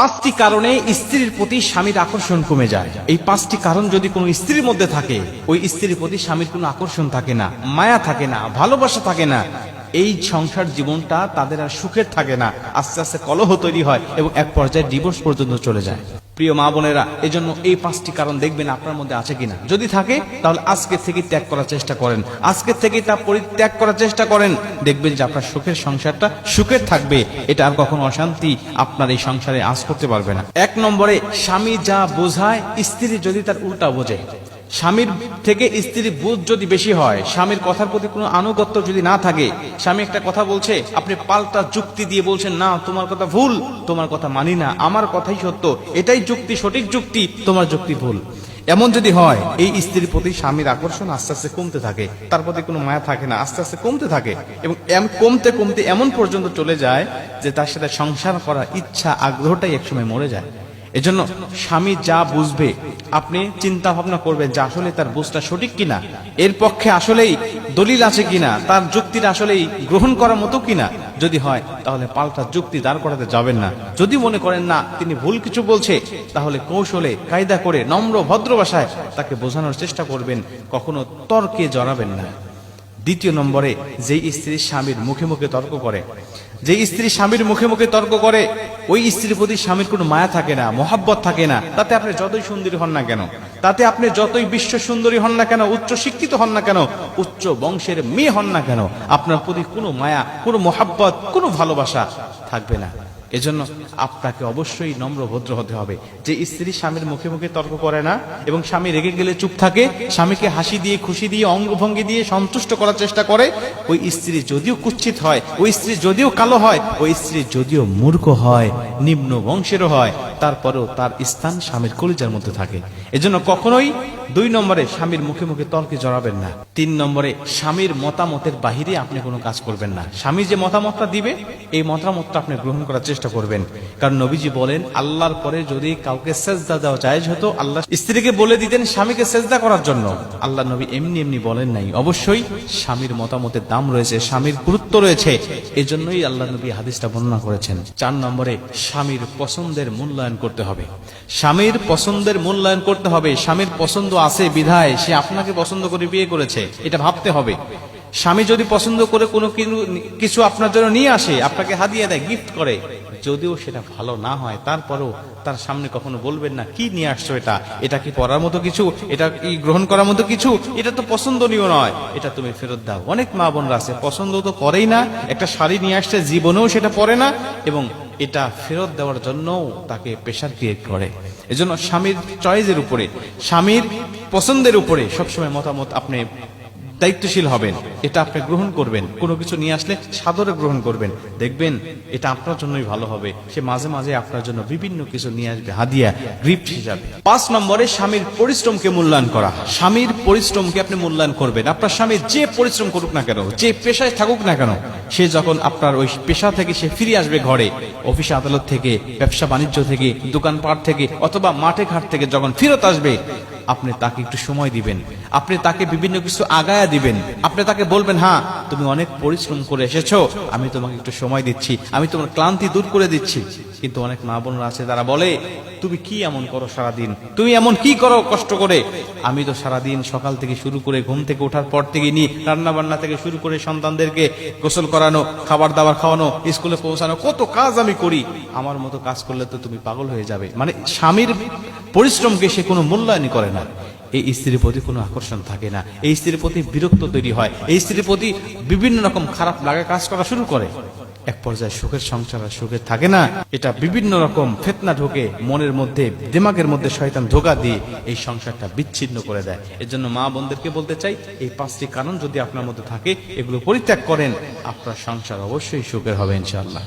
পাঁচটি কারণে স্ত্রীর প্রতি স্বামীর আকর্ষণ কমে যায়। এই পাঁচটি কারণ যদি কোনো স্ত্রীর মধ্যে থাকে, ওই স্ত্রীর প্রতি স্বামীর কোনো আকর্ষণ থাকে না, মায়া থাকে না, ভালোবাসা থাকে না, এই সংসার জীবনটা তাদের আর সুখের থাকে না, আস্তে আস্তে কলহ তৈরি হয় এবং এক পর্যায়ে ডিভোর্স পর্যন্ত চলে যায়। প্রিয় মা বোনেরা, এজন্য এই পাঁচটি কারণ দেখবেন আপনার মধ্যে আছে কিনা। যদি থাকে তাহলে আজকে থেকে ত্যাগ করার চেষ্টা করেন, আজকে থেকে তা পরিত্যাগ করার চেষ্টা করেন। দেখবেন যে আপনার সুখের সংসারটা সুখের থাকবে, এটা আর কখনো অশান্তি আপনার এই সংসারে আঁচ করতে পারবে না। এক নম্বরে, স্বামী যা বোঝায় স্ত্রী যদি তার উল্টা বোঝে। স্বামীর থেকে স্ত্রীর বুঝ যদি বেশি হয়, স্বামীর কথার প্রতি কোনো আনুগত্য যদি না থাকে, স্বামী একটা কথা বলছে, আপনি পাল্টা যুক্তি দিয়ে বলছেন না তোমার কথা ভুল, তোমার কথা মানি না, আমার কথাই সত্য, এটাই যুক্তি, সঠিক যুক্তি, তোমার যুক্তি ভুল, এমন যদি হয়, এই স্ত্রীর প্রতি স্বামীর আকর্ষণ আস্তে আস্তে কমতে থাকে, তার প্রতি কোনো মায়া থাকে না, আস্তে আস্তে কমতে থাকে এবং কমতে কমতে এমন পর্যন্ত চলে যায় যে তার সাথে সংসার করার ইচ্ছা, আগ্রহটাই একসময় মরে যায়। এজন্য স্বামী যা বুঝবে আপনি চিন্তা ভাবনা করবেন যে আসলে তার বুঝটা সঠিক কিনা, এর পক্ষে আসলেই দলিল আছে কিনা, তার যুক্তিটা আসলেই গ্রহণ করার মতো কিনা। যদি হয় তাহলে পাল্টা যুক্তি দাঁড় করাতে যাবেন না। যদি মনে করেন না তিনি ভুল কিছু বলছে, তাহলে কৌশলে কায়দা করে নম্র ভদ্র ভাষায় তাকে বোঝানোর চেষ্টা করবেন, কখনো তর্কে জড়াবেন না। দ্বিতীয় নম্বরে, যেই স্ত্রী স্বামীর মুখে মুখে তর্ক করে, যে স্ত্রী স্বামীর মুখে মুখে তর্ক করে, ওই স্ত্রীর প্রতি স্বামীর কোনো মায়া থাকে না, মহাব্বত থাকে না। তাতে আপনি যতই সুন্দরী হন না কেন, তাতে আপনি যতই বিশ্ব সুন্দরী হন না কেন, উচ্চ শিক্ষিত হন না কেন, উচ্চ বংশের মেয়ে হন না কেন, আপনার প্রতি কোনো মায়া, কোনো মহাব্বত, কোনো ভালোবাসা থাকবে না। এজন্য আপনাকে অবশ্যই নম্র ভদ্র হতে হবে। যে স্ত্রী স্বামীর মুখে মুখে তর্ক করে না এবং স্বামী রেগে গেলে চুপ থাকে, স্বামীকে হাসি দিয়ে, খুশি দিয়ে, অঙ্গভঙ্গি দিয়ে সন্তুষ্ট করার চেষ্টা করে, ওই স্ত্রী যদিও কুৎসিত হয়, ওই স্ত্রী যদিও কালো হয়, ওই স্ত্রী যদিও মূর্খ হয়, নিম্ন বংশেরও হয়, তারপরেও তার স্থান স্বামীর কলিজার মধ্যে থাকে। এজন্য কখনোই দুই নম্বরে স্বামীর মুখে মুখে তর্কে জড়াবেন না। তিন নম্বরে, স্বামীর মতামতের বাহিরে আপনি কোনো কাজ করবেন না। স্বামী যে মতামতটা দিবে, এই মতামতটা আপনি গ্রহণ করার চেষ্টা করবেন। কারণ নবীজি বলেন, আল্লাহর পরে যদি কাউকে সেজদা দেওয়া জায়েজ হতো, আল্লাহ স্ত্রীকে বলে দিতেন স্বামীকে সেজদা করার জন্য। আল্লাহ নবী এমনি এমনি বলেন নাই। অবশ্যই স্বামীর মতামতের দাম রয়েছে, স্বামীর গুরুত্ব রয়েছে, এজন্যই আল্লাহ নবী হাদিসটা বর্ণনা করেছেন। চার নম্বরে, স্বামীর পছন্দের মূল্যায়ন করতে হবে। স্বামীর পছন্দের মূল্যায়ন করতে হবে। স্বামীর পছন্দ আছে বিধায় সে আপনাকে পছন্দ করে বিয়ে করেছে, এটা ভাবতে হবে। স্বামী যদি পছন্দ করে কোনো কিছু আপনার জন্য নিয়ে আসে, আপনাকে হাদিয়া দেয়, গিফট করে, যদিও সেটা ভালো না হয়, তারপরেও তার সামনে কখনো বলবেন না কি নিয়ে আসছো, এটা কি পড়ার মতো কিছু, এটা কি গ্রহণ করার মতো কিছু, এটা তো পছন্দনীয় নয়, এটা তুমি ফেরত দাও। অনেক মা বোনরা আছে পছন্দ তো করেই না, একটা শাড়ি নিয়ে আসছে জীবনেও সেটা পরে না এবং এটা ফেরত দেওয়ার জন্য তাকে প্রেশার ক্রিয়েট করে। এজন্য স্বামীর চয়েসের উপরে, স্বামীর পছন্দের উপরে সবসময় মতামত আপনি দায়িত্বশীল হবেন, এটা আপনি গ্রহণ করবেন। কোনো কিছু নিয়ে আসলে সাদরে গ্রহণ করবেন, দেখবেন এটা আপনার জন্যই ভালো হবে। সে মাঝে মাঝে আপনার জন্য বিভিন্ন কিছু নিয়ে আসবে হাদিয়া, গিফট হিসাবে। 5 নম্বরে, স্বামীর পরিশ্রমকে মূল্যায়ন করা। স্বামীর পরিশ্রমকে আপনি মূল্যায়ন করবেন। আপনার স্বামী যে পরিশ্রম করুক না কেন, যে পেশায় থাকুক না কেন, সে যখন আপনার ওই পেশা থেকে সে ফিরে আসবে ঘরে, অফিস আদালত থেকে, ব্যবসা বাণিজ্য থেকে, দোকানপাট থেকে অথবা মাঠে ঘাট থেকে যখন ফেরত আসবে, আপনি তাকে একটু সময় দিবেন, আপনি তাকে বিভিন্ন কিছু আগায়া দিবেন, আপনি তাকে বলবেন, হ্যাঁ তুমি অনেক পরিশ্রম করে এসেছো, আমি তোমাকে একটু সময় দিচ্ছি, আমি তোমার ক্লান্তি দূর করে দিচ্ছি। কিন্তু অনেক মা বোনরা আছে তারা বলে, তুমি কি এমন করো সারাদিন, তুমি এমন কি করো কষ্ট করে, আমি তো সারাদিন সকাল থেকে শুরু করে ঘুম থেকে ওঠার পর থেকে নিয়ে রান্না বান্না থেকে শুরু করে সন্তানদেরকে গোসল করানো, খাবার দাবার খাওয়ানো, স্কুলে পৌঁছানো, কত কাজ আমি করি, আমার মতো কাজ করলে তো তুমি পাগল হয়ে যাবে। মানে স্বামীর পরিশ্রমকে সে কোনো মূল্যায়ন করে না, এই স্ত্রীর প্রতি কোনো আকর্ষণ থাকে না, এই স্ত্রীর প্রতি বিরক্ত তৈরি হয়, এই স্ত্রীর প্রতি বিভিন্ন রকম খারাপ লাগা কাজ করা শুরু করে। এক পর্যায়ে সুখের সংসার আর সুখের থাকে না, এটা বিভিন্ন রকম ফিতনা ঢোকে মনের মধ্যে, দিমাগের মধ্যে শয়তান ধোঁকা দিয়ে এই সংসারটা বিচ্ছিন্ন করে দেয়। এর জন্য মা বোনদেরকে বলতে চাই, এই 5টি কারণ যদি আপনার মধ্যে থাকে, এগুলো পরিত্যাগ করেন, আপনার সংসার অবশ্যই সুখের হবে ইনশাআল্লাহ।